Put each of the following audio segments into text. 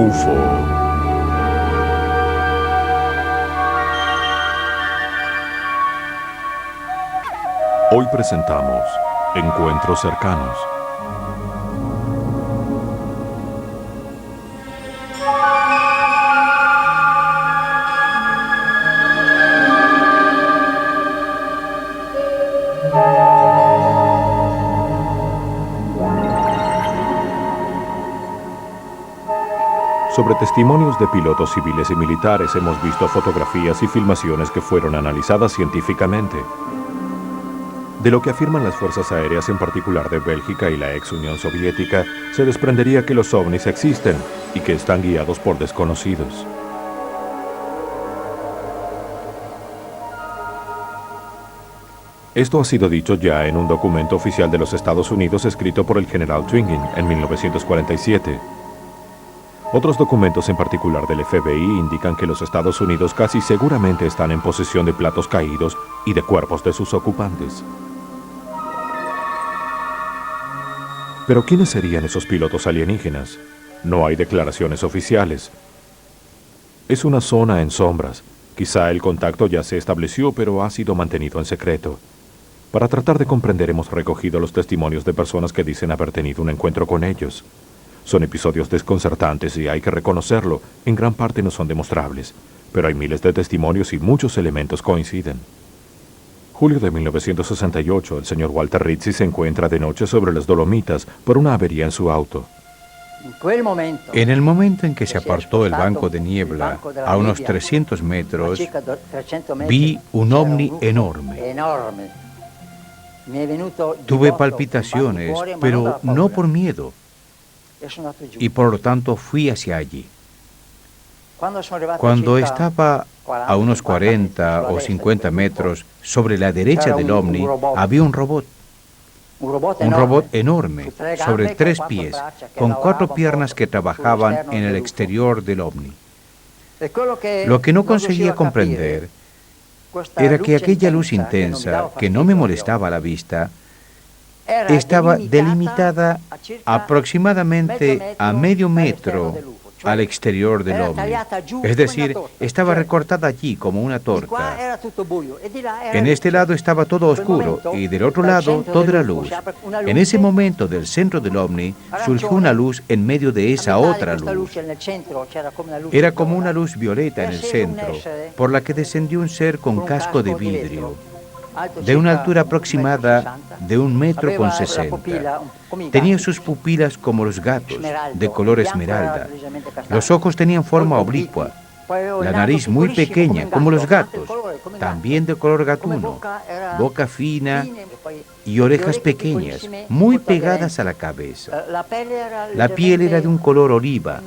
UFO. Hoy presentamos Encuentros cercanos. Sobre testimonios de pilotos civiles y militares hemos visto fotografías y filmaciones que fueron analizadas científicamente. De lo que afirman las fuerzas aéreas, en particular de Bélgica y la ex Unión Soviética, se desprendería que los ovnis existen y que están guiados por desconocidos. Esto ha sido dicho ya en un documento oficial de los Estados Unidos escrito por el general Twining en 1947. Otros documentos, en particular del FBI, indican que los Estados Unidos casi seguramente están en posesión de platos caídos y de cuerpos de sus ocupantes. Pero ¿quiénes serían esos pilotos alienígenas? No hay declaraciones oficiales. Es una zona en sombras. Quizá el contacto ya se estableció, pero ha sido mantenido en secreto. Para tratar de comprender, hemos recogido los testimonios de personas que dicen haber tenido un encuentro con ellos. Son episodios desconcertantes y hay que reconocerlo, en gran parte no son demostrables, pero hay miles de testimonios y muchos elementos coinciden. Julio de 1968, el señor Walter Rizzi se encuentra de noche sobre las Dolomitas por una avería en su auto. En el momento en que se apartó el banco de niebla a unos 300 metros, vi un ovni enorme. Tuve palpitaciones, pero no por miedo, y por lo tanto fui hacia allí. Cuando estaba a unos 40 o 50 metros sobre la derecha del ovni, había un robot enorme, sobre 3 pies, con 4 piernas que trabajaban en el exterior del ovni. Lo que no conseguía comprender era que aquella luz intensa, que no me molestaba a la vista, estaba delimitada aproximadamente a medio metro al exterior del ovni. Es decir, estaba recortada allí como una torta. En este lado estaba todo oscuro y del otro lado toda la luz. En ese momento, del centro del ovni, surgió una luz en medio de esa otra luz. Era como una luz violeta en el centro, por la que descendió un ser con casco de vidrio, de una altura aproximada de 1,60 m. Tenía sus pupilas como los gatos, de color esmeralda. Los ojos tenían forma oblicua, la nariz muy pequeña, como los gatos, también de color gatuno, boca fina y orejas pequeñas, muy pegadas a la cabeza. La piel era de un color oliva,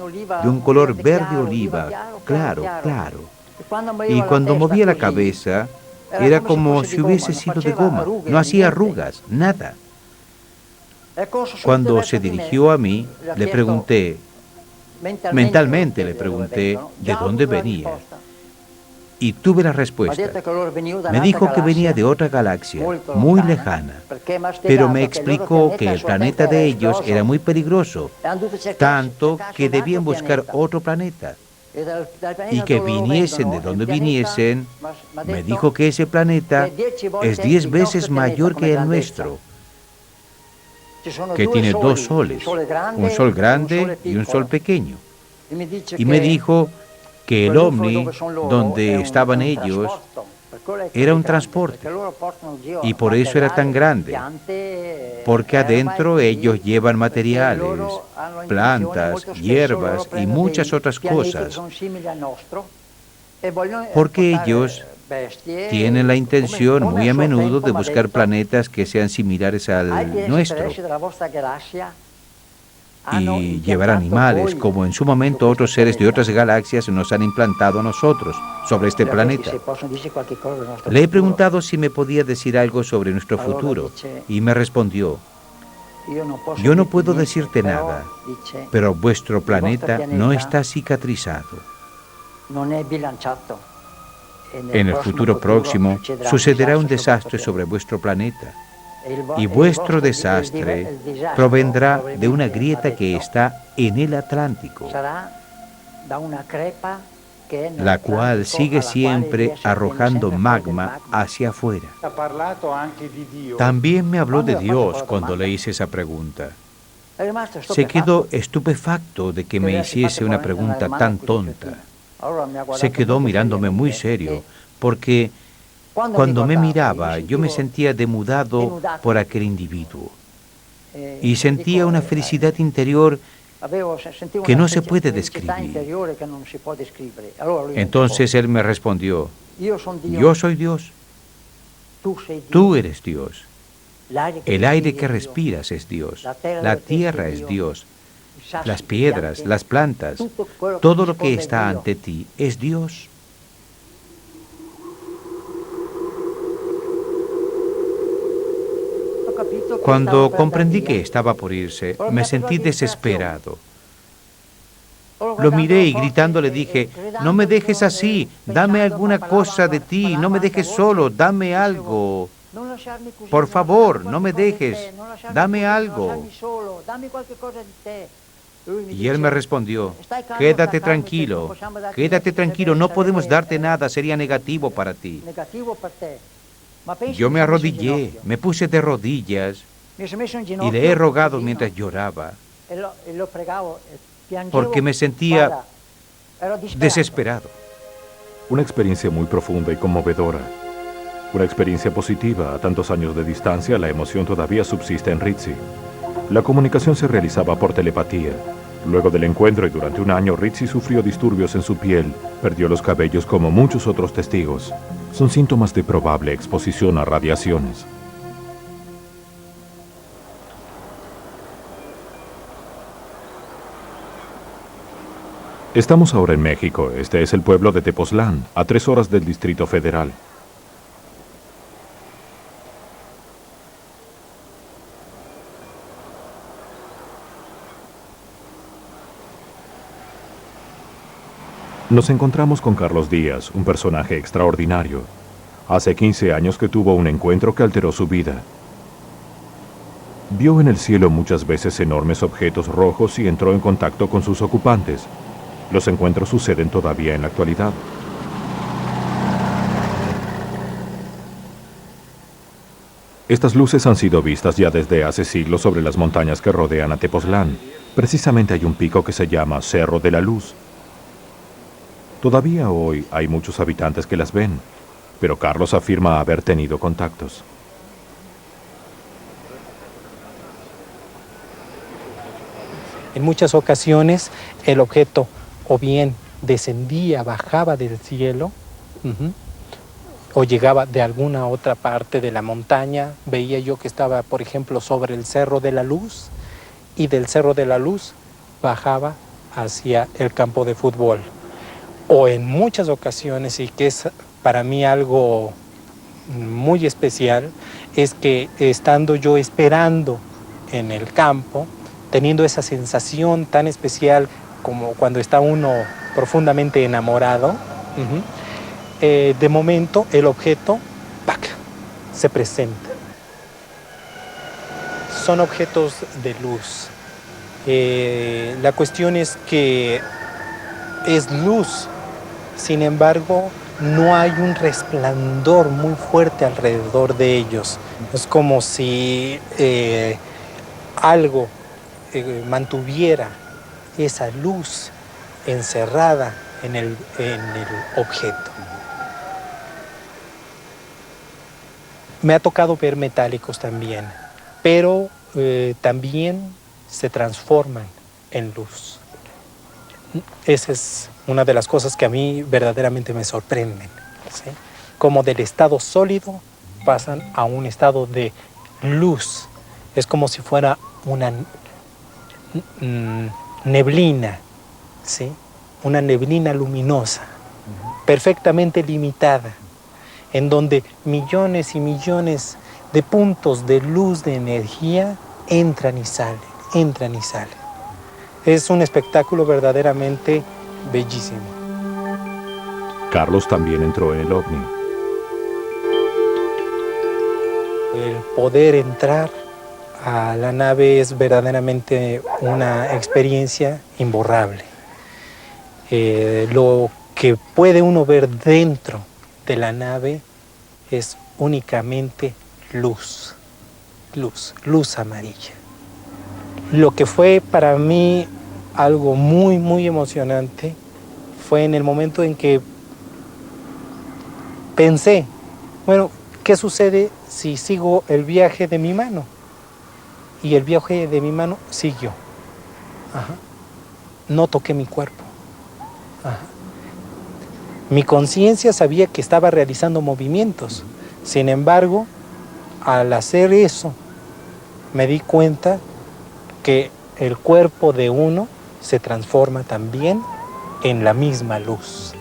de un color verde oliva, claro. Y cuando movía la cabeza, era como si hubiese sido de goma, no hacía arrugas, nada. Cuando se dirigió a mí, le pregunté, mentalmente le pregunté de dónde venía. Y tuve la respuesta. Me dijo que venía de otra galaxia, muy lejana, pero me explicó que el planeta de ellos era muy peligroso, tanto que debían buscar otro planeta. Y que viniesen de donde viniesen, me dijo que ese planeta es 10 veces mayor que el nuestro, que tiene 2 soles, un sol grande y un sol pequeño. Y me dijo que el ovni donde estaban ellos era un transporte, y por eso era tan grande, porque adentro ellos llevan materiales, plantas, hierbas y muchas otras cosas, porque ellos tienen la intención muy a menudo de buscar planetas que sean similares al nuestro, y llevar animales, como en su momento otros seres de otras galaxias nos han implantado a nosotros sobre este planeta. Le he preguntado si me podía decir algo sobre nuestro futuro, y me respondió, yo no puedo decirte nada, pero vuestro planeta no está cicatrizado. En el futuro próximo sucederá un desastre sobre vuestro planeta, y vuestro desastre provendrá de una grieta que está en el Atlántico. la cual sigue siempre arrojando magma hacia afuera. También me habló de Dios cuando le hice esa pregunta. Se quedó estupefacto de que me hiciese una pregunta tan tonta. Se quedó mirándome muy serio, porque cuando me miraba yo me sentía demudado por aquel individuo y sentía una felicidad interior que no se puede describir. Entonces él me respondió: yo soy Dios, tú eres Dios. El aire que respiras es Dios, la tierra es Dios, las piedras, las plantas, todo lo que está ante ti es Dios. Cuando comprendí que estaba por irse, me sentí desesperado. Lo miré y gritando le dije: no me dejes así, dame alguna cosa de ti, no me dejes solo, dame algo. Por favor, no me dejes, dame algo. Y él me respondió: quédate tranquilo, no podemos darte nada, sería negativo para ti. Yo me arrodillé, me puse de rodillas y le he rogado mientras lloraba, porque me sentía desesperado. Una experiencia muy profunda y conmovedora. Una experiencia positiva. A tantos años de distancia, la emoción todavía subsiste en Ritzy. La comunicación se realizaba por telepatía. Luego del encuentro y durante un año, Ritzy sufrió disturbios en su piel, perdió los cabellos como muchos otros testigos. Son síntomas de probable exposición a radiaciones. Estamos ahora en México. Este es el pueblo de Tepoztlán, a 3 horas del Distrito Federal. Nos encontramos con Carlos Díaz, un personaje extraordinario. Hace 15 años que tuvo un encuentro que alteró su vida. Vio en el cielo muchas veces enormes objetos rojos y entró en contacto con sus ocupantes. Los encuentros suceden todavía en la actualidad. Estas luces han sido vistas ya desde hace siglos sobre las montañas que rodean a Tepoztlán. Precisamente hay un pico que se llama Cerro de la Luz. Todavía hoy hay muchos habitantes que las ven, pero Carlos afirma haber tenido contactos. En muchas ocasiones el objeto o bien descendía, bajaba del cielo, o llegaba de alguna otra parte de la montaña. Veía yo que estaba, por ejemplo, sobre el Cerro de la Luz, y del Cerro de la Luz bajaba hacia el campo de fútbol. O en muchas ocasiones, y que es para mí algo muy especial, es que estando yo esperando en el campo, teniendo esa sensación tan especial como cuando está uno profundamente enamorado, de momento el objeto ¡pac!, se presenta. Son objetos de luz. La cuestión es que es luz, sin embargo, no hay un resplandor muy fuerte alrededor de ellos. Es como si algo mantuviera esa luz encerrada en el objeto. Me ha tocado ver metálicos también, pero también se transforman en luz. Esa es una de las cosas que a mí verdaderamente me sorprenden, ¿sí? Como del estado sólido pasan a un estado de luz. Es como si fuera una neblina, ¿sí? Una neblina luminosa, perfectamente limitada, en donde millones y millones de puntos de luz, de energía, entran y salen, entran y salen. Es un espectáculo verdaderamente bellísimo. Carlos también entró en el OVNI. El poder entrar a la nave es verdaderamente una experiencia imborrable. Lo que puede uno ver dentro de la nave es únicamente luz, luz amarilla. Lo que fue para mí algo muy, muy emocionante fue en el momento en que pensé, bueno, ¿qué sucede si sigo el viaje de mi mano? Y el viaje de mi mano siguió. Ajá. No toqué mi cuerpo. Ajá. Mi conciencia sabía que estaba realizando movimientos. Sin embargo, al hacer eso, me di cuenta que el cuerpo de uno se transforma también en la misma luz.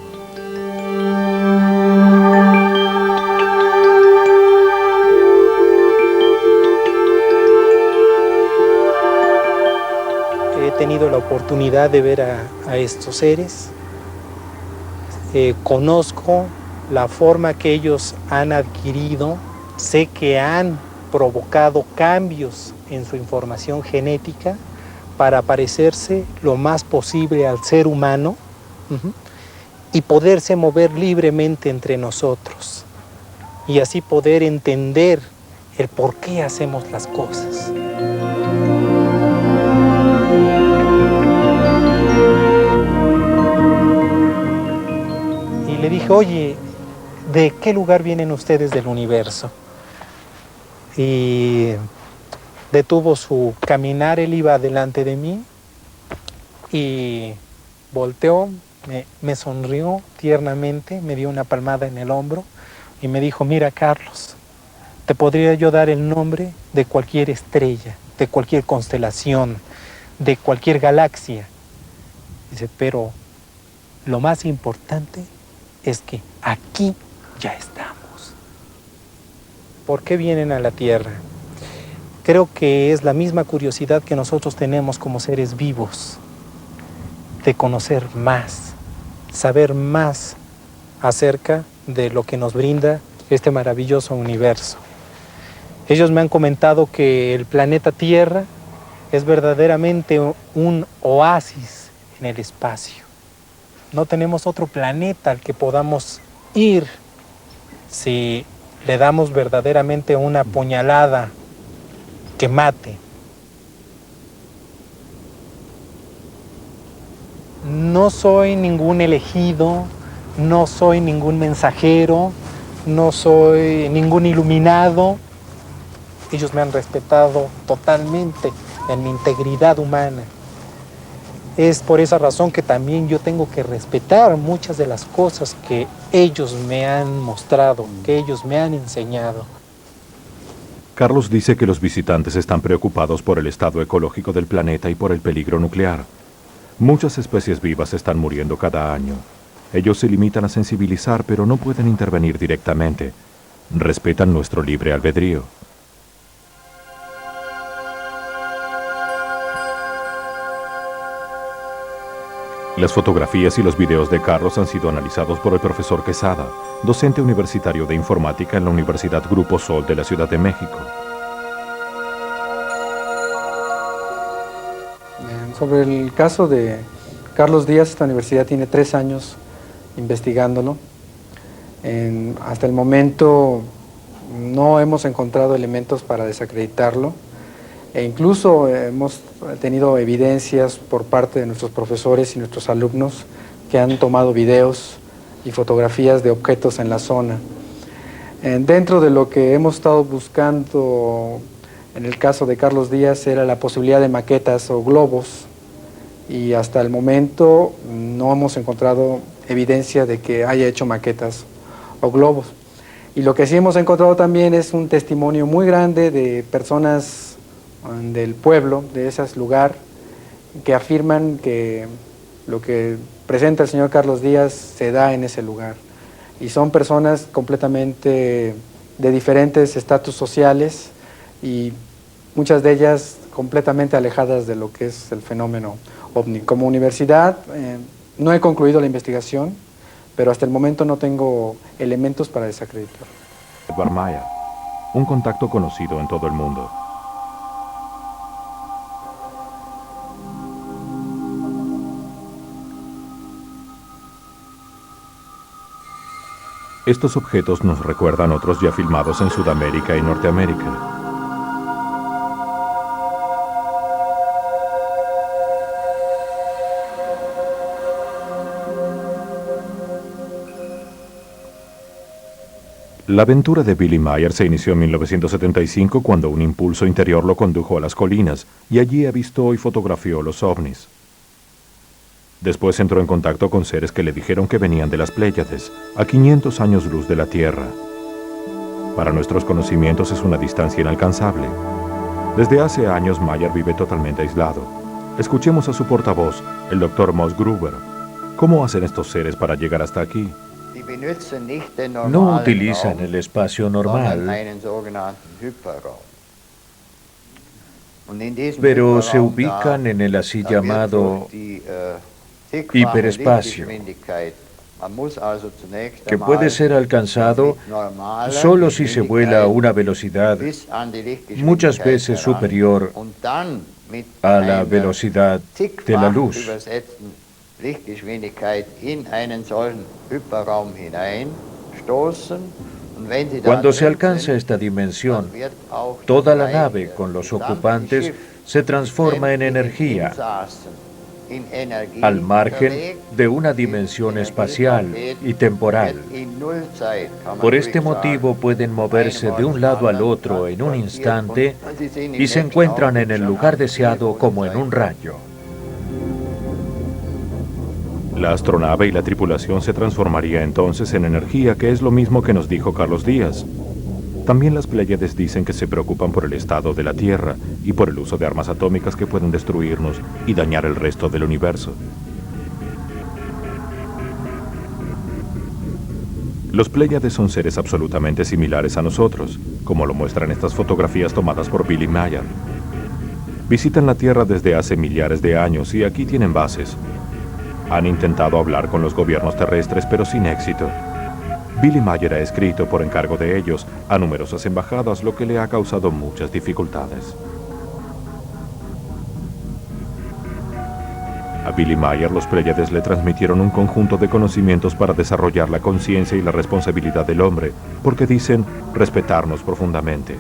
He tenido la oportunidad de ver a estos seres. Conozco la forma que ellos han adquirido. Sé que han provocado cambios en su información genética para parecerse lo más posible al ser humano y poderse mover libremente entre nosotros y así poder entender el por qué hacemos las cosas. Y le dije, oye, ¿de qué lugar vienen ustedes del universo? Y detuvo su caminar, él iba delante de mí y volteó, me sonrió tiernamente, me dio una palmada en el hombro y me dijo, mira Carlos, te podría yo dar el nombre de cualquier estrella, de cualquier constelación, de cualquier galaxia. Dice, pero lo más importante es que aquí ya estamos. ¿Por qué vienen a la Tierra? Creo que es la misma curiosidad que nosotros tenemos como seres vivos, de conocer más, saber más acerca de lo que nos brinda este maravilloso universo. Ellos me han comentado que el planeta Tierra es verdaderamente un oasis en el espacio. No tenemos otro planeta al que podamos ir si le damos verdaderamente una puñalada que mate. No soy ningún elegido, no soy ningún mensajero, no soy ningún iluminado. Ellos me han respetado totalmente en mi integridad humana. Es por esa razón que también yo tengo que respetar muchas de las cosas que ellos me han mostrado, que ellos me han enseñado. Carlos dice que los visitantes están preocupados por el estado ecológico del planeta y por el peligro nuclear. Muchas especies vivas están muriendo cada año. Ellos se limitan a sensibilizar, pero no pueden intervenir directamente. Respetan nuestro libre albedrío. Las fotografías y los videos de Carlos han sido analizados por el profesor Quesada, docente universitario de informática en la Universidad Grupo Sol de la Ciudad de México. Sobre el caso de Carlos Díaz, esta universidad tiene 3 años investigándolo. Hasta el momento no hemos encontrado elementos para desacreditarlo. E incluso hemos tenido evidencias por parte de nuestros profesores y nuestros alumnos que han tomado videos y fotografías de objetos en la zona. Dentro de lo que hemos estado buscando en el caso de Carlos Díaz era la posibilidad de maquetas o globos, y hasta el momento no hemos encontrado evidencia de que haya hecho maquetas o globos. Y lo que sí hemos encontrado también es un testimonio muy grande de personas del pueblo, de ese lugar, que afirman que lo que presenta el señor Carlos Díaz se da en ese lugar. Y son personas completamente de diferentes estatus sociales y muchas de ellas completamente alejadas de lo que es el fenómeno ovni. Como universidad no he concluido la investigación, pero hasta el momento no tengo elementos para desacreditarlo. Edward Maya, un contacto conocido en todo el mundo. Estos objetos nos recuerdan otros ya filmados en Sudamérica y Norteamérica. La aventura de Billy Meier se inició en 1975 cuando un impulso interior lo condujo a las colinas y allí avistó y fotografió los ovnis. Después entró en contacto con seres que le dijeron que venían de las Pléyades, a 500 años luz de la Tierra. Para nuestros conocimientos es una distancia inalcanzable. Desde hace años Meier vive totalmente aislado. Escuchemos a su portavoz, el Dr. Moss Gruber. ¿Cómo hacen estos seres para llegar hasta aquí? No utilizan el espacio normal, pero se ubican en el así llamado hiperespacio, que puede ser alcanzado solo si se vuela a una velocidad muchas veces superior a la velocidad de la luz. Cuando se alcanza esta dimensión, toda la nave con los ocupantes se transforma en energía, al margen de una dimensión espacial y temporal. Por este motivo pueden moverse de un lado al otro en un instante y se encuentran en el lugar deseado como en un rayo. La astronave y la tripulación se transformaría entonces en energía, que es lo mismo que nos dijo Carlos Díaz. También las Pléyades dicen que se preocupan por el estado de la Tierra y por el uso de armas atómicas que pueden destruirnos y dañar el resto del universo. Los Pléyades son seres absolutamente similares a nosotros, como lo muestran estas fotografías tomadas por Billy Meier. Visitan la Tierra desde hace millares de años y aquí tienen bases. Han intentado hablar con los gobiernos terrestres, pero sin éxito. Billy Meier ha escrito, por encargo de ellos, a numerosas embajadas, lo que le ha causado muchas dificultades. A Billy Meier los Pléyades le transmitieron un conjunto de conocimientos para desarrollar la conciencia y la responsabilidad del hombre, porque dicen respetarnos profundamente.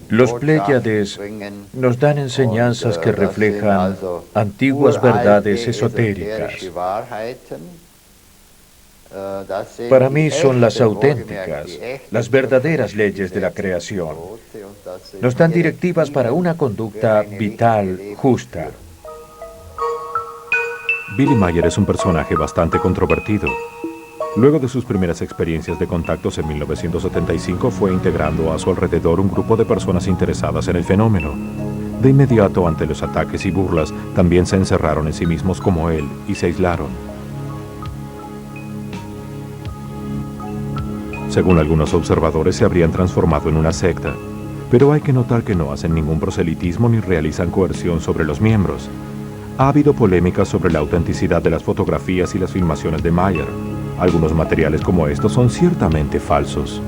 Los Pléyades nos dan enseñanzas que reflejan antiguas verdades esotéricas. Para mí son las auténticas, las verdaderas leyes de la creación. Nos dan directivas para una conducta vital justa. Billy Meier es un personaje bastante controvertido. Luego de sus primeras experiencias de contactos en 1975, fue integrando a su alrededor un grupo de personas interesadas en el fenómeno. De inmediato, ante los ataques y burlas, también se encerraron en sí mismos como él y se aislaron. Según algunos observadores, se habrían transformado en una secta, pero hay que notar que no hacen ningún proselitismo ni realizan coerción sobre los miembros. Ha habido polémicas sobre la autenticidad de las fotografías y las filmaciones de Meier. Algunos materiales como estos son ciertamente falsos.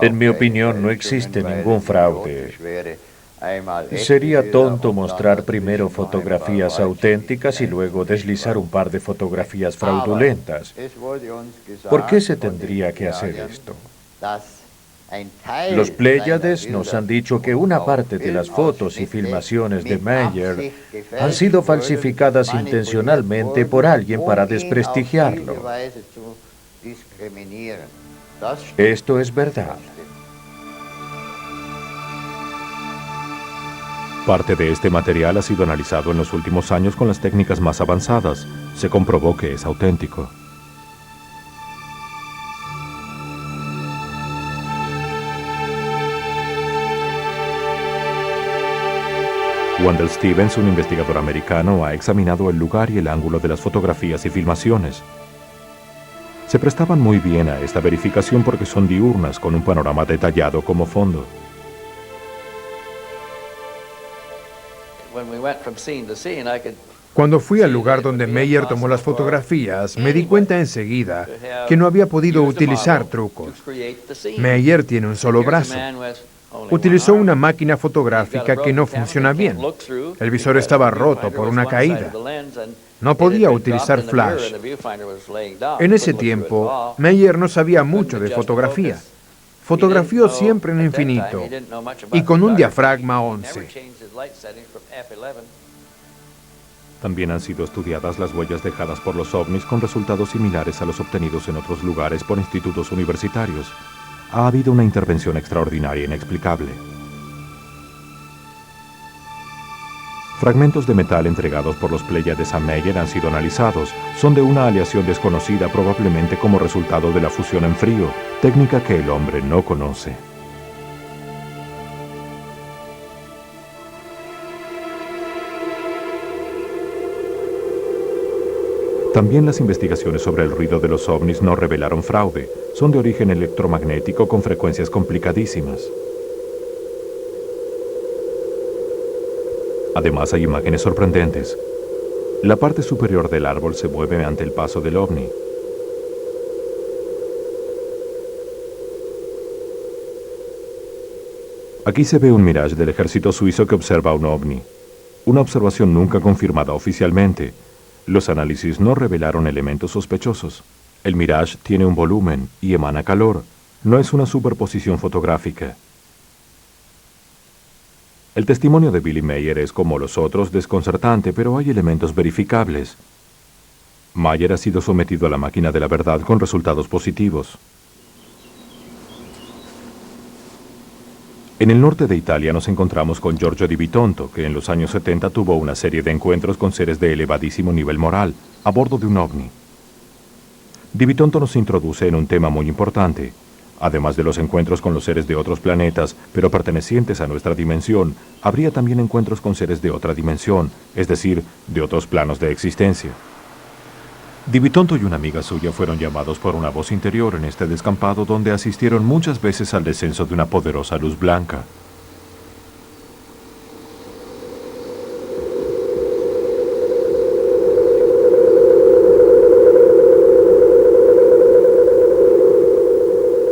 En mi opinión, no existe ningún fraude. Sería tonto mostrar primero fotografías auténticas y luego deslizar un par de fotografías fraudulentas. ¿Por qué se tendría que hacer esto? Los Pléyades nos han dicho que una parte de las fotos y filmaciones de Meier han sido falsificadas intencionalmente por alguien para desprestigiarlo. Esto es verdad. Parte de este material ha sido analizado en los últimos años con las técnicas más avanzadas. Se comprobó que es auténtico. Wendell Stevens, un investigador americano, ha examinado el lugar y el ángulo de las fotografías y filmaciones. Se prestaban muy bien a esta verificación porque son diurnas con un panorama detallado como fondo. Cuando fui al lugar donde Meyer tomó las fotografías, me di cuenta enseguida que no había podido utilizar trucos. Meyer tiene un solo brazo. Utilizó una máquina fotográfica que no funciona bien. El visor estaba roto por una caída. No podía utilizar flash. En ese tiempo, Meyer no sabía mucho de fotografía. Fotografió siempre en infinito y con un diafragma 11. También han sido estudiadas las huellas dejadas por los ovnis con resultados similares a los obtenidos en otros lugares por institutos universitarios. Ha habido una intervención extraordinaria e inexplicable. Fragmentos de metal entregados por los Pléyades a Meyer han sido analizados. Son de una aleación desconocida, probablemente como resultado de la fusión en frío, técnica que el hombre no conoce. También las investigaciones sobre el ruido de los ovnis no revelaron fraude. Son de origen electromagnético con frecuencias complicadísimas. Además, hay imágenes sorprendentes. La parte superior del árbol se mueve ante el paso del ovni. Aquí se ve un Mirage del ejército suizo que observa un ovni. Una observación nunca confirmada oficialmente. Los análisis no revelaron elementos sospechosos. El Mirage tiene un volumen y emana calor. No es una superposición fotográfica. El testimonio de Billy Meyer es, como los otros, desconcertante, pero hay elementos verificables. Meyer ha sido sometido a la máquina de la verdad con resultados positivos. En el norte de Italia nos encontramos con Giorgio Di Bitonto, que en los años 70 tuvo una serie de encuentros con seres de elevadísimo nivel moral, a bordo de un ovni. Di Bitonto nos introduce en un tema muy importante. Además de los encuentros con los seres de otros planetas, pero pertenecientes a nuestra dimensión, habría también encuentros con seres de otra dimensión, es decir, de otros planos de existencia. Di Bitonto y una amiga suya fueron llamados por una voz interior en este descampado donde asistieron muchas veces al descenso de una poderosa luz blanca.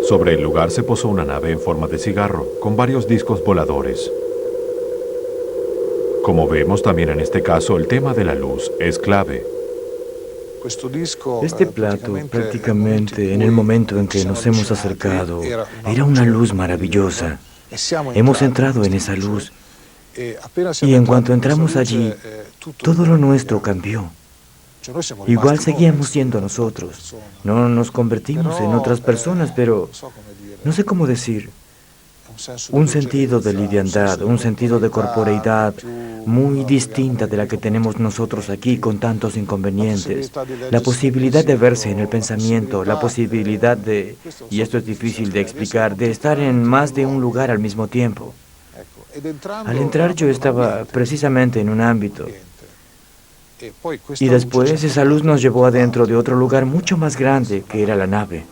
Sobre el lugar se posó una nave en forma de cigarro, con varios discos voladores. Como vemos también en este caso, el tema de la luz es clave. Este plato, prácticamente en el momento en que nos hemos acercado, era una luz maravillosa. Hemos entrado en esa luz y en cuanto entramos allí, todo lo nuestro cambió. Igual seguíamos siendo nosotros. No nos convertimos en otras personas, pero no sé cómo decir. Un sentido de liviandad, un sentido de corporeidad muy distinta de la que tenemos nosotros aquí con tantos inconvenientes. La posibilidad de verse en el pensamiento, la posibilidad de, y esto es difícil de explicar, de estar en más de un lugar al mismo tiempo. Al entrar yo estaba precisamente en un ámbito. Y después esa luz nos llevó adentro de otro lugar mucho más grande, que era la nave.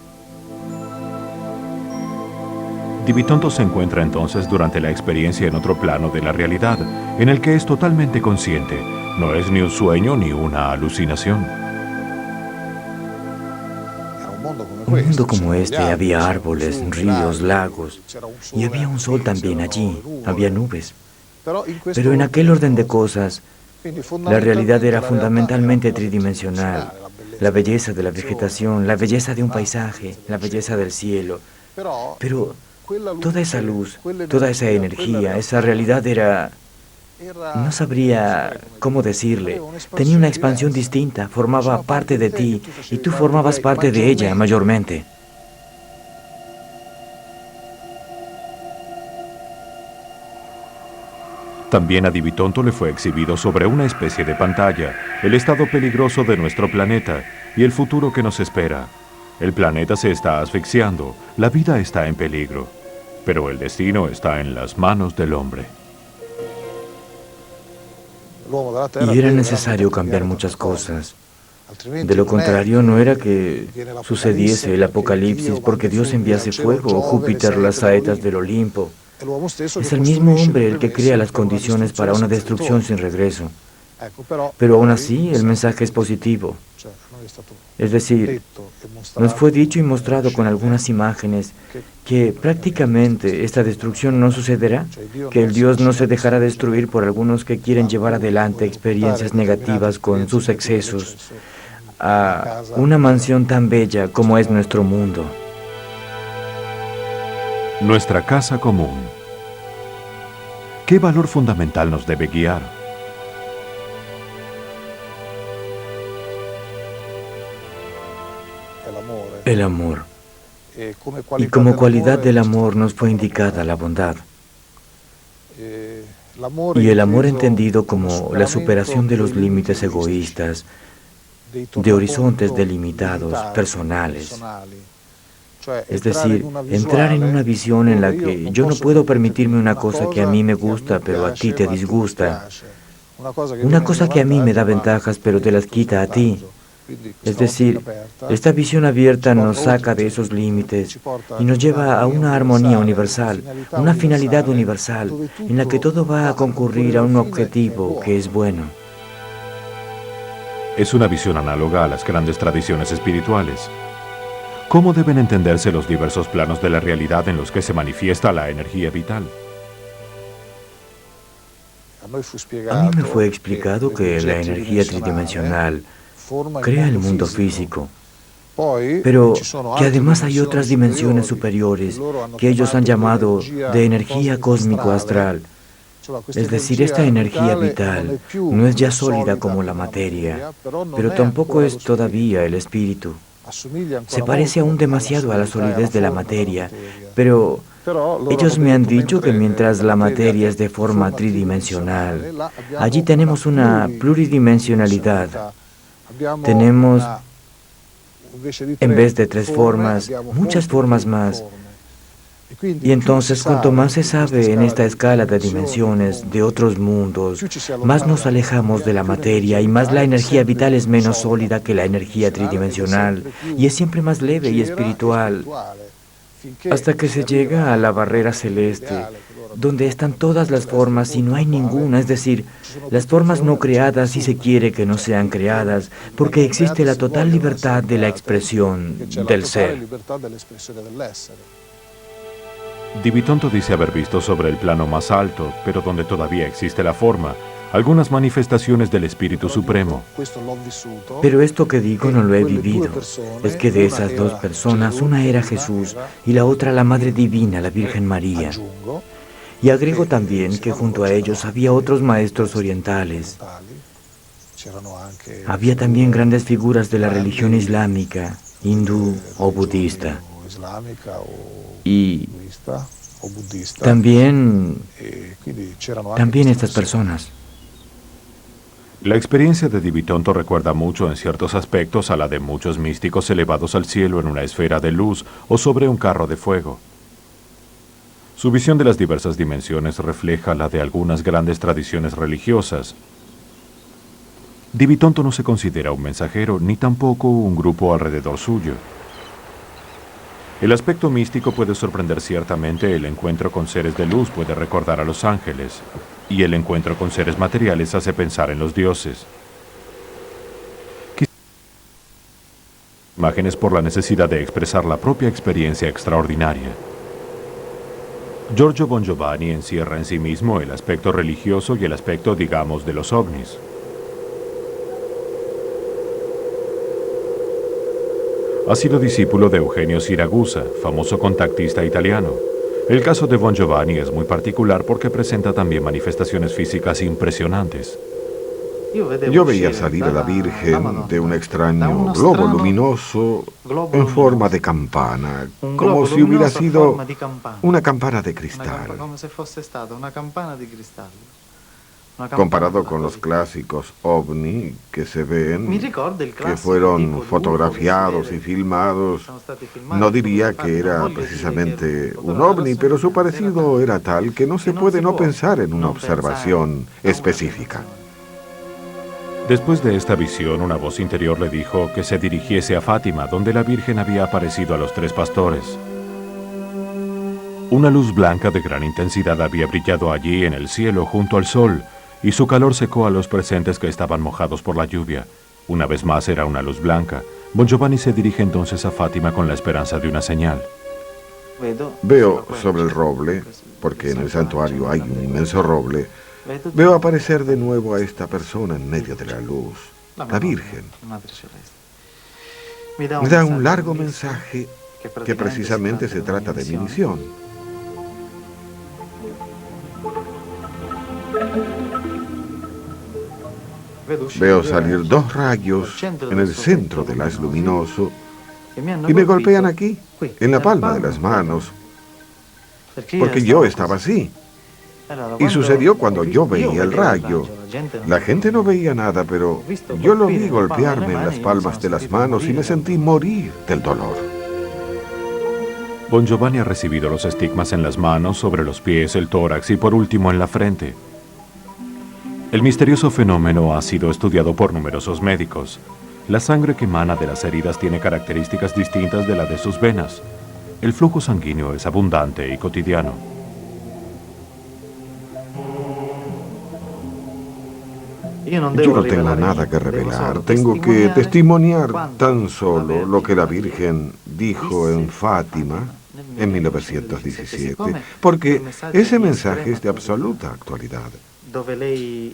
Di Bitonto se encuentra entonces durante la experiencia en otro plano de la realidad, en el que es totalmente consciente. No es ni un sueño ni una alucinación. Un mundo como este había árboles, ríos, lagos, y había un sol también allí, había nubes. Pero en aquel orden de cosas, la realidad era fundamentalmente tridimensional. La belleza de la vegetación, la belleza de un paisaje, la belleza del cielo. Pero toda esa luz, toda esa energía, esa realidad era... No sabría cómo decirle. Tenía una expansión distinta, formaba parte de ti y tú formabas parte de ella mayormente. También a Di Bitonto le fue exhibido sobre una especie de pantalla el estado peligroso de nuestro planeta y el futuro que nos espera. El planeta se está asfixiando, la vida está en peligro, pero el destino está en las manos del hombre. Y era necesario cambiar muchas cosas. De lo contrario, no era que sucediese el apocalipsis porque Dios enviase fuego o Júpiter las saetas del Olimpo. Es el mismo hombre el que crea las condiciones para una destrucción sin regreso. Pero aún así, el mensaje es positivo. Es decir, nos fue dicho y mostrado con algunas imágenes que prácticamente esta destrucción no sucederá, que el Dios no se dejará destruir por algunos que quieren llevar adelante experiencias negativas con sus excesos a una mansión tan bella como es nuestro mundo. Nuestra casa común. ¿Qué valor fundamental nos debe guiar? El amor. Y como cualidad del amor nos fue indicada la bondad. Y el amor entendido como la superación de los límites egoístas, de horizontes delimitados, personales. Es decir, entrar en una visión en la que yo no puedo permitirme una cosa que a mí me gusta, pero a ti te disgusta. Una cosa que a mí me da ventajas, pero te las quita a ti. Es decir, esta visión abierta nos saca de esos límites y nos lleva a una armonía universal, una finalidad universal, en la que todo va a concurrir a un objetivo que es bueno. Es una visión análoga a las grandes tradiciones espirituales. ¿Cómo deben entenderse los diversos planos de la realidad en los que se manifiesta la energía vital? A mí me fue explicado que la energía tridimensional crea el mundo físico, pero que además hay otras dimensiones superiores que ellos han llamado de energía cósmico-astral. Es decir, esta energía vital no es ya sólida como la materia, pero tampoco es todavía el espíritu. Se parece aún demasiado a la solidez de la materia, pero ellos me han dicho que mientras la materia es de forma tridimensional, allí tenemos una pluridimensionalidad. Tenemos, en vez de 3 formas, muchas formas más. Y entonces, cuanto más se sabe en esta escala de dimensiones de otros mundos, más nos alejamos de la materia y más la energía vital es menos sólida que la energía tridimensional y es siempre más leve y espiritual, hasta que se llega a la barrera celeste, donde están todas las formas y no hay ninguna, es decir, las formas no creadas si se quiere que no sean creadas, porque existe la total libertad de la expresión del ser. Di Bitonto dice haber visto sobre el plano más alto, pero donde todavía existe la forma, algunas manifestaciones del Espíritu Supremo. Pero esto que digo no lo he vivido. Es que de esas 2 personas, una era Jesús y la otra la Madre Divina, la Virgen María. Y agrego también que junto a ellos había otros maestros orientales. Había también grandes figuras de la religión islámica, hindú o budista. Y también estas personas. La experiencia de Di Bitonto recuerda mucho en ciertos aspectos a la de muchos místicos elevados al cielo en una esfera de luz o sobre un carro de fuego. Su visión de las diversas dimensiones refleja la de algunas grandes tradiciones religiosas. Di Bitonto no se considera un mensajero ni tampoco un grupo alrededor suyo. El aspecto místico puede sorprender ciertamente, el encuentro con seres de luz puede recordar a los ángeles, y el encuentro con seres materiales hace pensar en los dioses. Imágenes por la necesidad de expresar la propia experiencia extraordinaria. Giorgio Bongiovanni encierra en sí mismo el aspecto religioso y el aspecto, digamos, de los ovnis. Ha sido discípulo de Eugenio Siragusa, famoso contactista italiano. El caso de Bongiovanni es muy particular porque presenta también manifestaciones físicas impresionantes. Yo veía salir a la Virgen de un extraño globo luminoso en forma de campana, como si hubiera sido una campana de cristal. Comparado con los clásicos ovni que se ven, que fueron fotografiados y filmados, no diría que era precisamente un ovni, pero su parecido era tal que no se puede no pensar en una observación específica. Después de esta visión, una voz interior le dijo que se dirigiese a Fátima, donde la Virgen había aparecido a los 3 pastores. Una luz blanca de gran intensidad había brillado allí en el cielo junto al sol, y su calor secó a los presentes que estaban mojados por la lluvia. Una vez más era una luz blanca. Bon Giovanni se dirige entonces a Fátima con la esperanza de una señal. Veo sobre el roble, porque en el santuario hay un inmenso roble, veo aparecer de nuevo a esta persona en medio de la luz, la Virgen. Me da un largo mensaje que precisamente se trata de mi misión. Veo salir dos rayos en el centro del haz luminoso y me golpean aquí, en la palma de las manos, porque yo estaba así. Y sucedió cuando yo veía el rayo. La gente no veía nada, pero yo lo vi golpearme en las palmas de las manos y me sentí morir del dolor. Bon Giovanni ha recibido los estigmas en las manos, sobre los pies, el tórax y por último en la frente. El misterioso fenómeno ha sido estudiado por numerosos médicos. La sangre que emana de las heridas tiene características distintas de la de sus venas. El flujo sanguíneo es abundante y cotidiano. Yo no tengo nada que revelar, tengo que testimoniar tan solo lo que la Virgen dijo en Fátima en 1917, porque ese mensaje es de absoluta actualidad.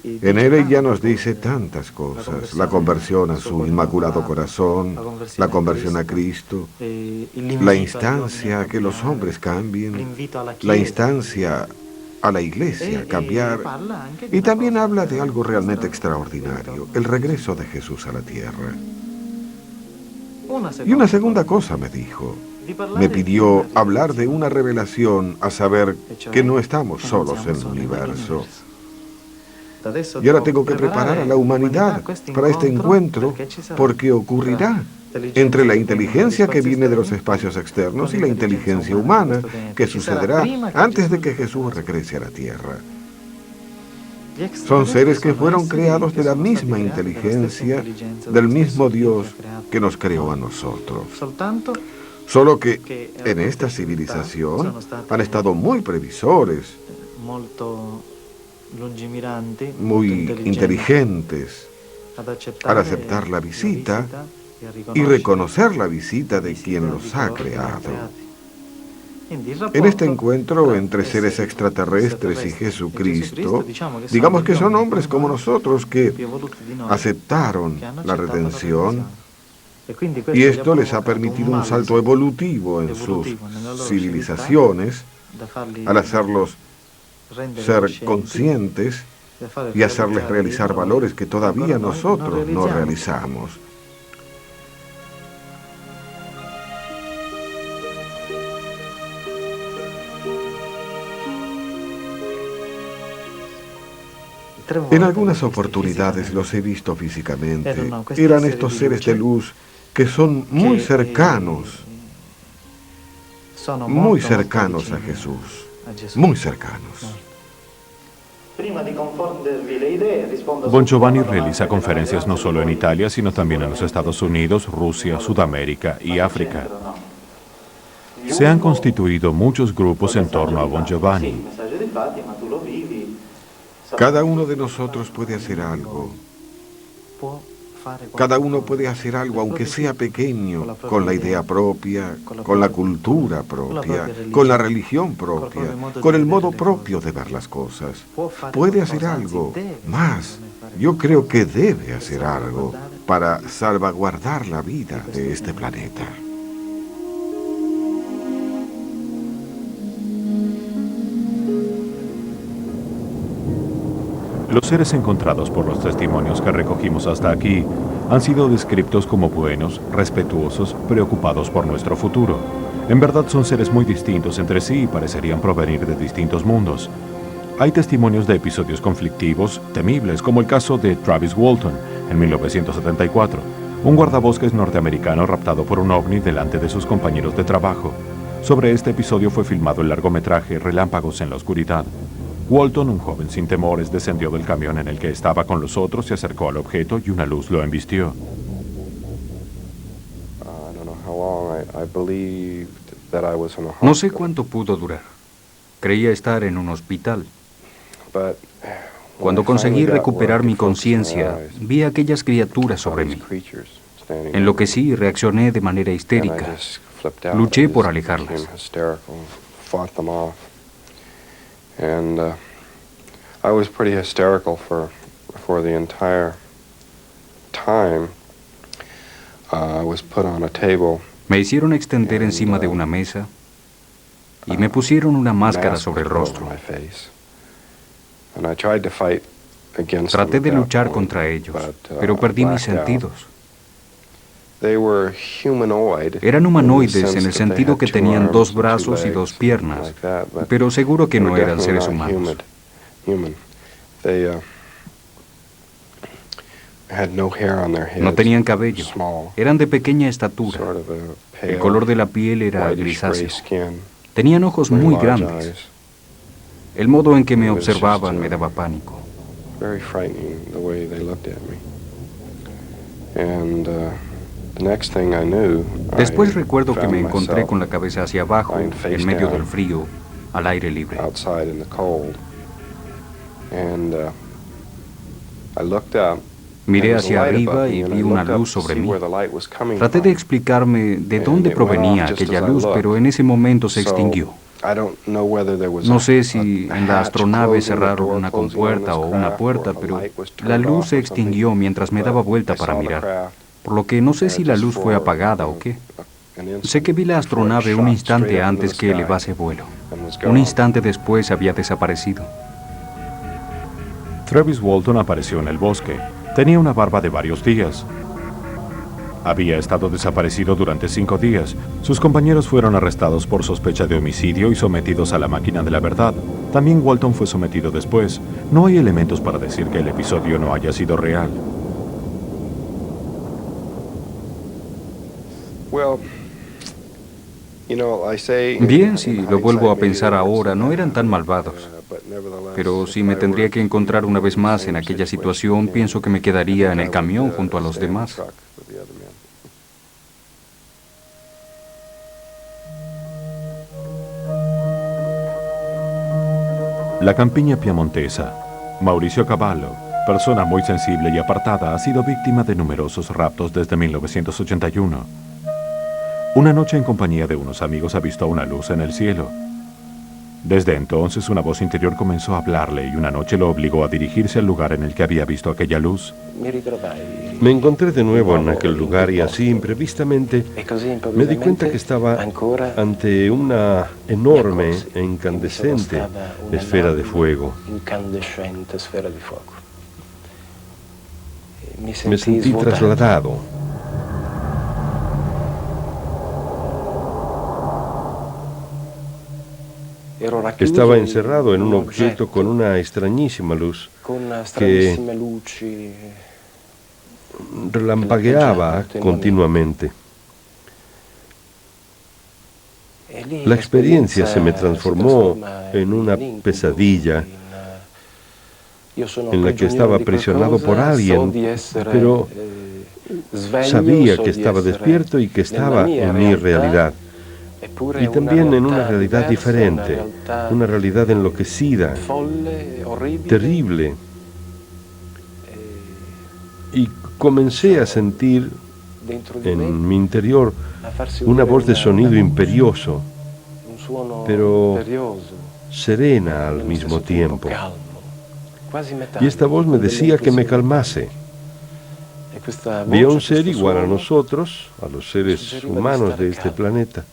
En él ella nos dice tantas cosas: la conversión a su inmaculado corazón, la conversión a Cristo, la instancia a que los hombres cambien, la instancia a la Iglesia a cambiar, y también habla de algo realmente extraordinario, el regreso de Jesús a la tierra. Y una segunda cosa me dijo. Me pidió hablar de una revelación, a saber que no estamos solos en el universo. Y ahora tengo que preparar a la humanidad para este encuentro, porque ocurrirá entre la inteligencia que viene de los espacios externos y la inteligencia humana, que sucederá antes de que Jesús regrese a la tierra. Son seres que fueron creados de la misma inteligencia, del mismo Dios que nos creó a nosotros. Solo que en esta civilización han estado muy previsores, muy inteligentes al aceptar la visita y reconocer la visita de quien los ha creado. En este encuentro entre seres extraterrestres y Jesucristo, digamos que son hombres como nosotros que aceptaron la redención, y esto les ha permitido un salto evolutivo en sus civilizaciones al hacerlos ser conscientes y hacerles realizar valores que todavía nosotros no realizamos. En algunas oportunidades los he visto físicamente. Eran estos seres de luz que son muy cercanos a Jesús, muy cercanos. Bon Giovanni realiza conferencias no solo en Italia, sino también en los Estados Unidos, Rusia, Sudamérica y África. Se han constituido muchos grupos en torno a Bon Giovanni. Cada uno de nosotros puede hacer algo. Cada uno puede hacer algo, aunque sea pequeño, con la idea propia, con la cultura propia, con la religión propia, con el modo propio de ver las cosas. Puede hacer algo más. Yo creo que debe hacer algo para salvaguardar la vida de este planeta. Los seres encontrados por los testimonios que recogimos hasta aquí han sido descritos como buenos, respetuosos, preocupados por nuestro futuro. En verdad son seres muy distintos entre sí y parecerían provenir de distintos mundos. Hay testimonios de episodios conflictivos, temibles, como el caso de Travis Walton en 1974, un guardabosques norteamericano raptado por un ovni delante de sus compañeros de trabajo. Sobre este episodio fue filmado el largometraje Relámpagos en la oscuridad. Walton, un joven sin temores, descendió del camión en el que estaba con los otros, se acercó al objeto y una luz lo embistió. No sé cuánto pudo durar. Creía estar en un hospital. Cuando conseguí recuperar mi conciencia, vi a aquellas criaturas sobre mí. Enloquecí y reaccioné de manera histérica. Luché por alejarlas. I was pretty hysterical for the entire time. I was put on a table. Me hicieron extender encima de una mesa y me pusieron una máscara sobre el rostro. Traté de luchar contra ellos, pero perdí mis sentidos. Eran humanoides en el sentido que tenían 2 brazos y 2 piernas, pero seguro que no eran seres humanos. No tenían cabello, eran de pequeña estatura. El color de la piel era grisáceo. Tenían ojos muy grandes. El modo en que me observaban me daba pánico. Después recuerdo que me encontré con la cabeza hacia abajo, en medio del frío, al aire libre. Miré hacia arriba y vi una luz sobre mí. Traté de explicarme de dónde provenía aquella luz, pero en ese momento se extinguió. No sé si en la astronave cerraron una compuerta o una puerta, pero la luz se extinguió mientras me daba vuelta para mirar, por lo que no sé si la luz fue apagada o qué. Sé que vi la astronave un instante antes que elevase vuelo. Un instante después había desaparecido. Travis Walton apareció en el bosque. Tenía una barba de varios días. Había estado desaparecido durante 5 días. Sus compañeros fueron arrestados por sospecha de homicidio y sometidos a la máquina de la verdad. También Walton fue sometido después. No hay elementos para decir que el episodio no haya sido real. Bien, si lo vuelvo a pensar ahora, no eran tan malvados. Pero si me tendría que encontrar una vez más en aquella situación, pienso que me quedaría en el camión junto a los demás. La campiña piemontesa. Mauricio Cavallo, persona muy sensible y apartada, ha sido víctima de numerosos raptos desde 1981. Una noche en compañía de unos amigos avistó una luz en el cielo. Desde entonces una voz interior comenzó a hablarle y una noche lo obligó a dirigirse al lugar en el que había visto aquella luz. Me encontré de nuevo en aquel lugar y así imprevistamente me di cuenta que estaba ante una enorme e incandescente esfera de fuego. Me sentí trasladado. Estaba encerrado en un objeto con una extrañísima luz que relampagueaba continuamente. La experiencia se me transformó en una pesadilla en la que estaba aprisionado por alguien, pero sabía que estaba despierto y que estaba en mi realidad. Y también en una realidad diferente, una realidad enloquecida, terrible. Y comencé a sentir en mi interior una voz de sonido imperioso, pero serena al mismo tiempo. Y esta voz me decía que me calmase. Vi a un ser igual a nosotros, a los seres humanos de este planeta.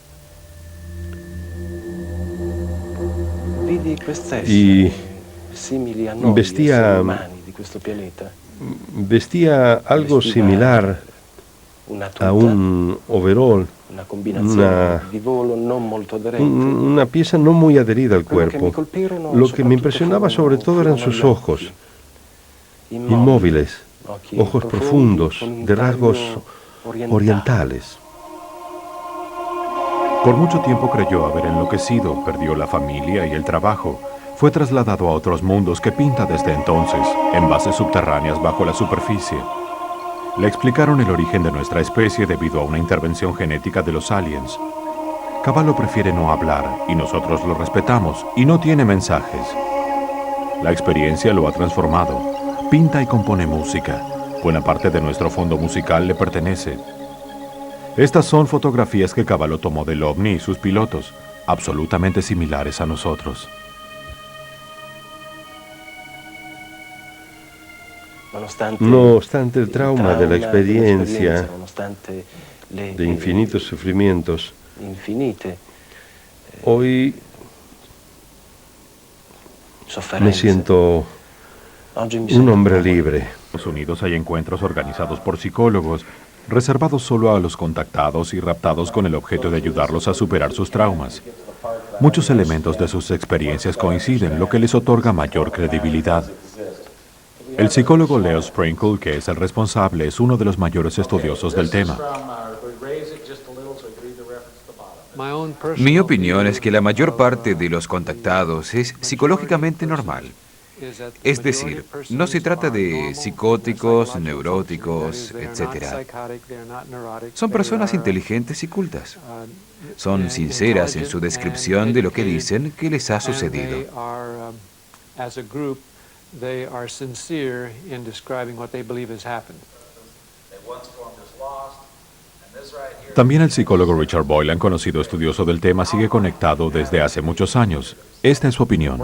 Y vestía algo similar a un overol, una pieza no muy adherida al cuerpo. Lo que me impresionaba sobre todo eran sus ojos, inmóviles, ojos profundos, de rasgos orientales. Por mucho tiempo creyó haber enloquecido, perdió la familia y el trabajo. Fue trasladado a otros mundos que pinta desde entonces, en bases subterráneas bajo la superficie. Le explicaron el origen de nuestra especie debido a una intervención genética de los aliens. Cavallo prefiere no hablar y nosotros lo respetamos y no tiene mensajes. La experiencia lo ha transformado. Pinta y compone música. Buena parte de nuestro fondo musical le pertenece. Estas son fotografías que Cavallo tomó del ovni y sus pilotos, absolutamente similares a nosotros. No obstante el trauma de la experiencia, de infinitos sufrimientos, hoy me siento un hombre libre. En Estados Unidos hay encuentros organizados por psicólogos, reservados solo a los contactados y raptados con el objeto de ayudarlos a superar sus traumas. Muchos elementos de sus experiencias coinciden, lo que les otorga mayor credibilidad. El psicólogo Leo Sprinkle, que es el responsable, es uno de los mayores estudiosos del tema. Mi opinión es que la mayor parte de los contactados es psicológicamente normal. Es decir, no se trata de psicóticos, neuróticos, etc. Son personas inteligentes y cultas. Son sinceras en su descripción de lo que dicen que les ha sucedido. También el psicólogo Richard Boylan, conocido estudioso del tema, sigue conectado desde hace muchos años. Esta es su opinión.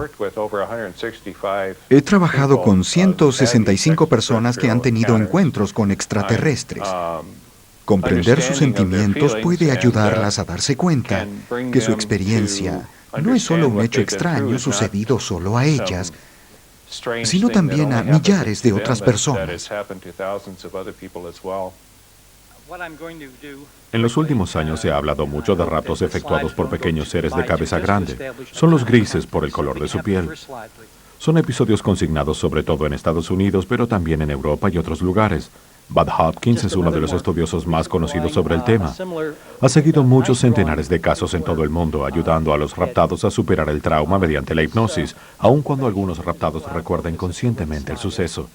He trabajado con 165 personas que han tenido encuentros con extraterrestres. Comprender sus sentimientos puede ayudarlas a darse cuenta que su experiencia no es solo un hecho extraño sucedido solo a ellas, sino también a millares de otras personas. En los últimos años se ha hablado mucho de raptos efectuados por pequeños seres de cabeza grande. Son los grises por el color de su piel. Son episodios consignados sobre todo en Estados Unidos, pero también en Europa y otros lugares. Bud Hopkins es uno de los estudiosos más conocidos sobre el tema. Ha seguido muchos centenares de casos en todo el mundo, ayudando a los raptados a superar el trauma mediante la hipnosis, aun cuando algunos raptados recuerden conscientemente el suceso.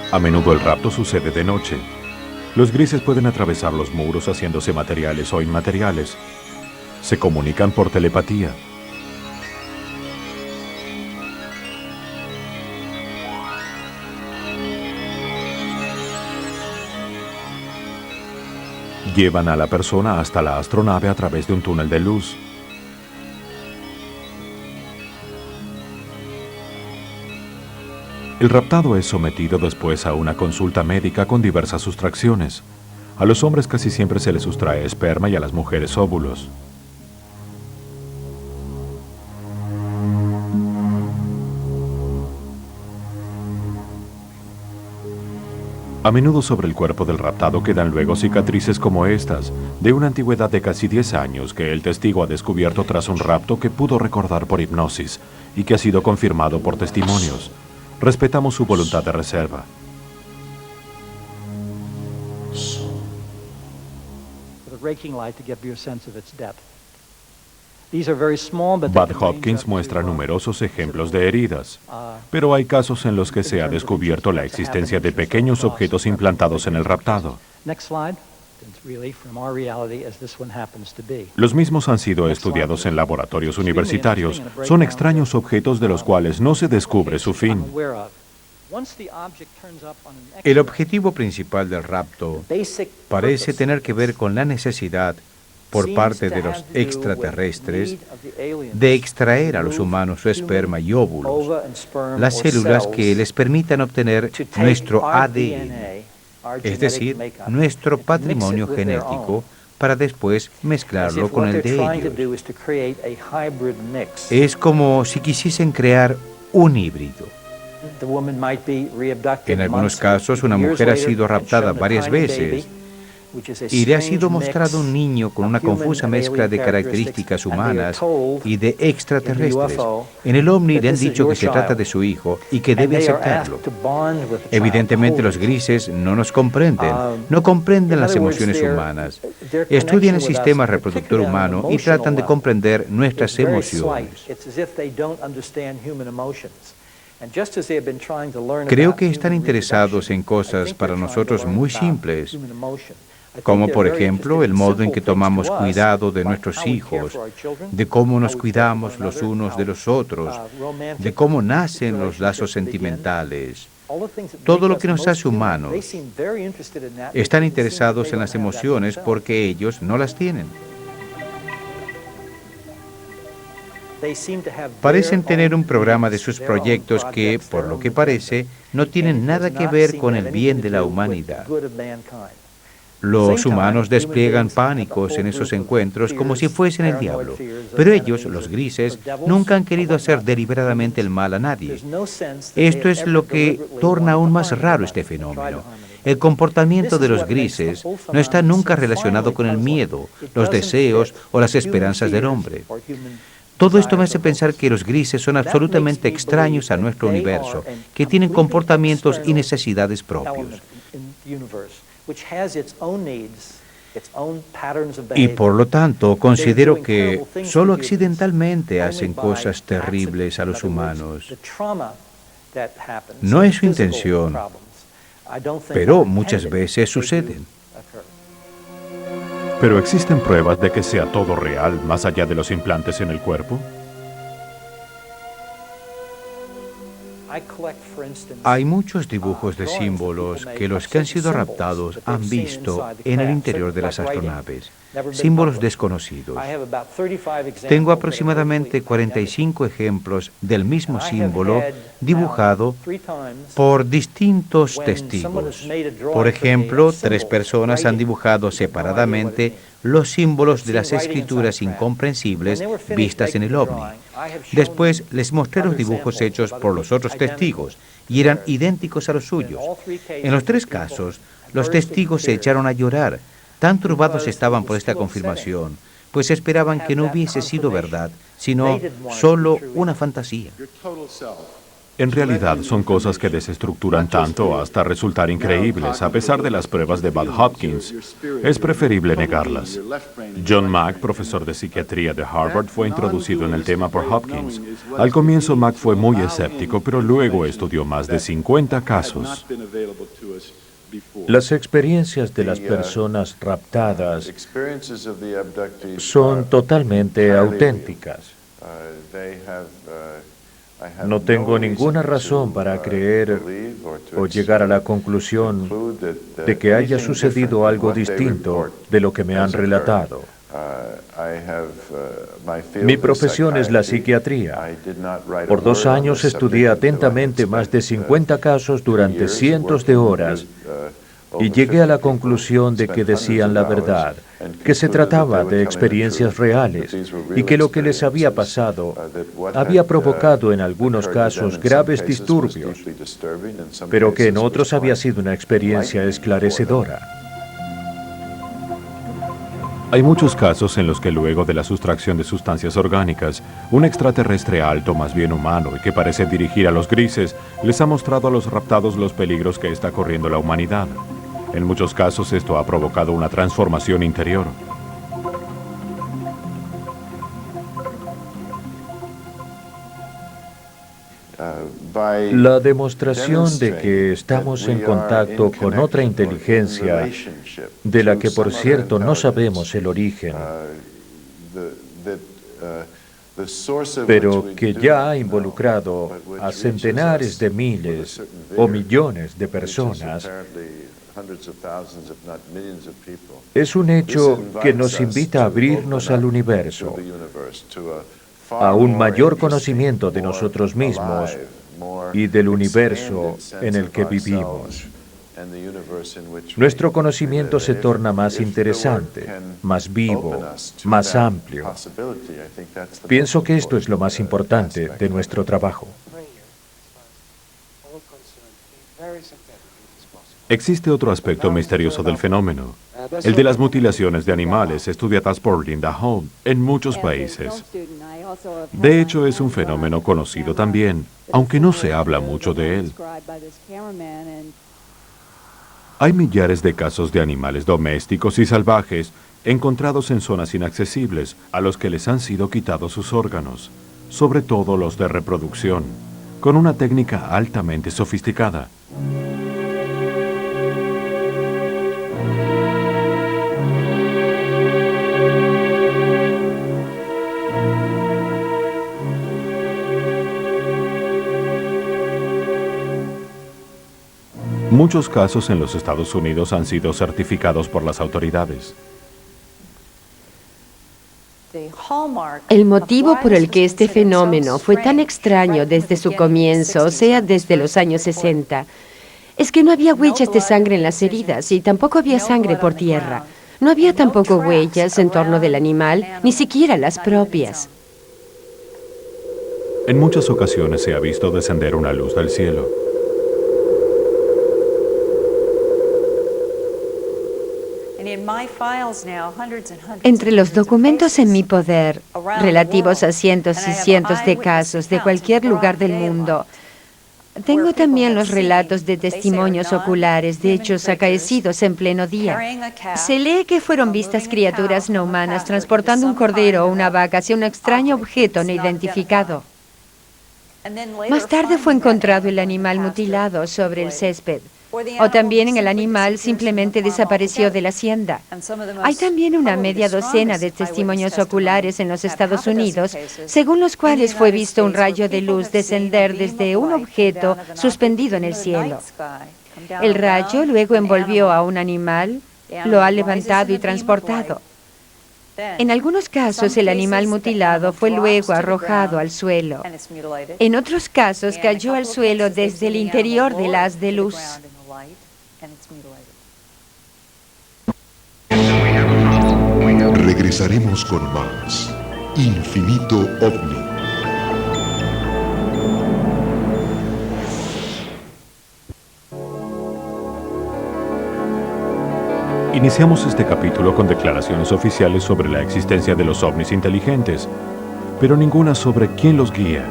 A menudo el rapto sucede de noche. Los grises pueden atravesar los muros haciéndose materiales o inmateriales. Se comunican por telepatía. Llevan a la persona hasta la astronave a través de un túnel de luz. El raptado es sometido después a una consulta médica con diversas sustracciones. A los hombres casi siempre se les sustrae esperma y a las mujeres óvulos. A menudo sobre el cuerpo del raptado quedan luego cicatrices como estas, de una antigüedad de casi 10 años que el testigo ha descubierto tras un rapto que pudo recordar por hipnosis y que ha sido confirmado por testimonios. Respetamos su voluntad de reserva. Bud Hopkins muestra numerosos ejemplos de heridas, pero hay casos en los que se ha descubierto la existencia de pequeños objetos implantados en el raptado. Los mismos han sido estudiados en laboratorios universitarios. Son extraños objetos de los cuales no se descubre su fin. El objetivo principal del rapto parece tener que ver con la necesidad por parte de los extraterrestres de extraer a los humanos su esperma y óvulos, las células que les permitan obtener nuestro ADN, es decir, nuestro patrimonio genético, para después mezclarlo con el de ellos. Es como si quisiesen crear un híbrido. En algunos casos, una mujer ha sido raptada varias veces y le ha sido mostrado un niño con una confusa mezcla de características humanas y de extraterrestres. En el ovni le han dicho que se trata de su hijo y que debe aceptarlo. Evidentemente los grises no nos comprenden, no comprenden las emociones humanas. Estudian el sistema reproductor humano y tratan de comprender nuestras emociones. Creo que están interesados en cosas para nosotros muy simples, como por ejemplo el modo en que tomamos cuidado de nuestros hijos, de cómo nos cuidamos los unos de los otros, de cómo nacen los lazos sentimentales. Todo lo que nos hace humanos. Están interesados en las emociones porque ellos no las tienen. Parecen tener un programa de sus proyectos que, por lo que parece, no tienen nada que ver con el bien de la humanidad. Los humanos despliegan pánicos en esos encuentros como si fuesen el diablo, pero ellos, los grises, nunca han querido hacer deliberadamente el mal a nadie. Esto es lo que torna aún más raro este fenómeno. El comportamiento de los grises no está nunca relacionado con el miedo, los deseos o las esperanzas del hombre. Todo esto me hace pensar que los grises son absolutamente extraños a nuestro universo, que tienen comportamientos y necesidades propios. Y por lo tanto, considero que solo accidentalmente hacen cosas terribles a los humanos. No es su intención, pero muchas veces suceden. ¿Pero existen pruebas de que sea todo real más allá de los implantes en el cuerpo? Hay muchos dibujos de símbolos que los que han sido raptados han visto en el interior de las astronaves, símbolos desconocidos. Tengo aproximadamente 45 ejemplos del mismo símbolo dibujado por distintos testigos. Por ejemplo, 3 personas han dibujado separadamente los símbolos de las escrituras incomprensibles vistas en el ovni. Después les mostré los dibujos hechos por los otros testigos y eran idénticos a los suyos. En los 3 casos, los testigos se echaron a llorar. Tan turbados estaban por esta confirmación, pues esperaban que no hubiese sido verdad, sino solo una fantasía. En realidad son cosas que desestructuran tanto hasta resultar increíbles, a pesar de las pruebas de Bob Hopkins. Es preferible negarlas. John Mack, profesor de psiquiatría de Harvard, fue introducido en el tema por Hopkins. Al comienzo Mack fue muy escéptico, pero luego estudió más de 50 casos. Las experiencias de las personas raptadas son totalmente auténticas. No tengo ninguna razón para creer o llegar a la conclusión de que haya sucedido algo distinto de lo que me han relatado. Mi profesión es la psiquiatría. Por 2 años estudié atentamente más de 50 casos durante cientos de horas y llegué a la conclusión de que decían la verdad, que se trataba de experiencias reales y que lo que les había pasado había provocado en algunos casos graves disturbios, pero que en otros había sido una experiencia esclarecedora. Hay muchos casos en los que luego de la sustracción de sustancias orgánicas, un extraterrestre alto, más bien humano, y que parece dirigir a los grises, les ha mostrado a los raptados los peligros que está corriendo la humanidad. En muchos casos esto ha provocado una transformación interior. La demostración de que estamos en contacto con otra inteligencia, de la que por cierto no sabemos el origen, pero que ya ha involucrado a centenares de miles o millones de personas, es un hecho que nos invita a abrirnos al universo, a un mayor conocimiento de nosotros mismos y del universo en el que vivimos. Nuestro conocimiento se torna más interesante, más vivo, más amplio. Pienso que esto es lo más importante de nuestro trabajo. Existe otro aspecto misterioso del fenómeno, el de las mutilaciones de animales estudiadas por Linda Holm en muchos países. De hecho, es un fenómeno conocido también, aunque no se habla mucho de él. Hay millares de casos de animales domésticos y salvajes encontrados en zonas inaccesibles a los que les han sido quitados sus órganos, sobre todo los de reproducción, con una técnica altamente sofisticada. Muchos casos en los Estados Unidos han sido certificados por las autoridades. El motivo por el que este fenómeno fue tan extraño desde su comienzo, o sea, desde los años 60, es que no había huellas de sangre en las heridas y tampoco había sangre por tierra. No había tampoco huellas en torno del animal, ni siquiera las propias. En muchas ocasiones se ha visto descender una luz del cielo. Entre los documentos en mi poder, relativos a cientos y cientos de casos de cualquier lugar del mundo, tengo también los relatos de testimonios oculares de hechos acaecidos en pleno día. Se lee que fueron vistas criaturas no humanas transportando un cordero o una vaca hacia un extraño objeto no identificado. Más tarde fue encontrado el animal mutilado sobre el césped. O también el animal simplemente desapareció de la hacienda. Hay también una media docena de testimonios oculares en los Estados Unidos, según los cuales fue visto un rayo de luz descender desde un objeto suspendido en el cielo. El rayo luego envolvió a un animal, lo ha levantado y transportado. En algunos casos, el animal mutilado fue luego arrojado al suelo. En otros casos, cayó al suelo desde el interior del haz de luz. Regresaremos con más Infinito OVNI. Iniciamos este capítulo con declaraciones oficiales sobre la existencia de los ovnis inteligentes, pero ninguna sobre quién los guía.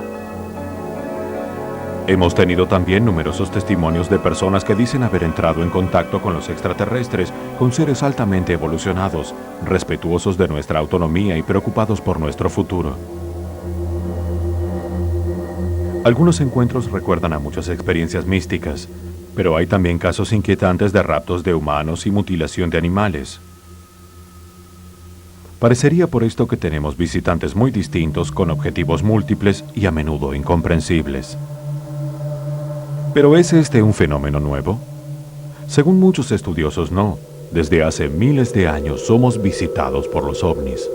Hemos tenido también numerosos testimonios de personas que dicen haber entrado en contacto con los extraterrestres, con seres altamente evolucionados, respetuosos de nuestra autonomía y preocupados por nuestro futuro. Algunos encuentros recuerdan a muchas experiencias místicas, pero hay también casos inquietantes de raptos de humanos y mutilación de animales. Parecería por esto que tenemos visitantes muy distintos con objetivos múltiples y a menudo incomprensibles. ¿Pero es este un fenómeno nuevo? Según muchos estudiosos, no. Desde hace miles de años somos visitados por los ovnis.